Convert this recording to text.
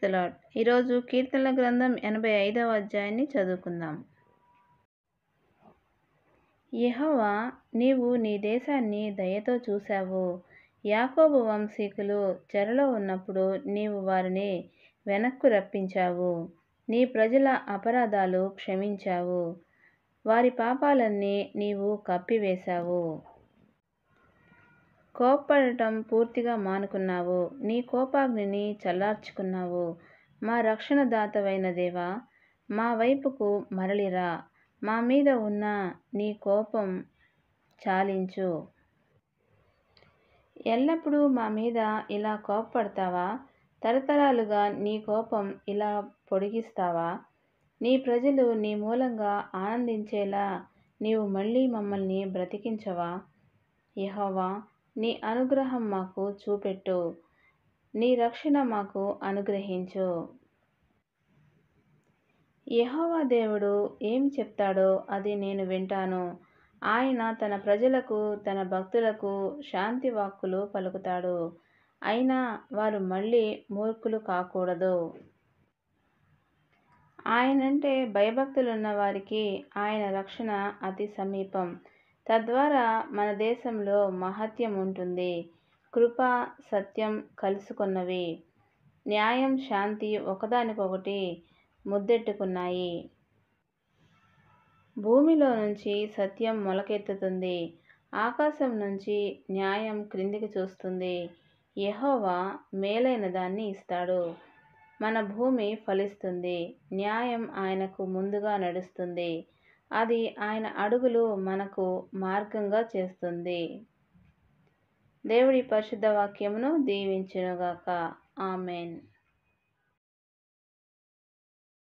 The lord. ఈరోజు కీర్తనల గ్రంథం 85వ అధ్యాయాన్ని చదువుకుందాం. యెహోవా, నీవు నీ దేశాన్ని దయతో చూశావు. యాకోబు వంశీకులు చెరలో ఉన్నప్పుడు నీవు వారిని వెనక్కు రప్పించావు. నీ ప్రజల అపరాధాలు క్షమించావు. వారి పాపాలన్నీ నీవు కప్పివేశావు. కోప్పడటం పూర్తిగా మానుకున్నావు. నీ కోపాగ్నిని చల్లార్చుకున్నావు. మా రక్షణదాతవైన దేవా, మా వైపుకు మరలిరా. మా మీద ఉన్న నీ కోపం చాలించు. ఎల్లప్పుడూ మా మీద ఇలా కోప్పడతావా? తరతరాలుగా నీ కోపం ఇలా పొడిగిస్తావా? నీ ప్రజలు నీ మూలంగా ఆనందించేలా నీవు మళ్ళీ మమ్మల్ని బ్రతికించవా? యెహోవా, నీ అనుగ్రహం మాకు చూపెట్టు. నీ రక్షణ మాకు అనుగ్రహించు. యెహోవా దేవుడు ఏమి చెప్తాడో అది నేను వింటాను. ఆయన తన ప్రజలకు, తన భక్తులకు శాంతి వాక్కులు పలుకుతాడు. అయినా వారు మళ్ళీ మూర్ఖులు కాకూడదు. ఆయనంటే భయభక్తులున్న వారికి ఆయన రక్షణ అతి సమీపం. తద్వారా మన దేశంలో మహత్యం ఉంటుంది. కృప, సత్యం కలుసుకున్నవి. న్యాయం, శాంతి ఒకదానికొకటి ముద్దెట్టుకున్నాయి. భూమిలో నుంచి సత్యం మొలకెత్తుతుంది. ఆకాశం నుంచి న్యాయం క్రిందికి చూస్తుంది. యెహోవా మేలైన దాన్ని ఇస్తాడు. మన భూమి ఫలిస్తుంది. న్యాయం ఆయనకు ముందుగా నడుస్తుంది. అది ఆయన అడుగులు మనకు మార్గంగా చేస్తుంది. దేవుడి పరిశుద్ధ వాక్యమును దీవించునుగాక. ఆమేన్.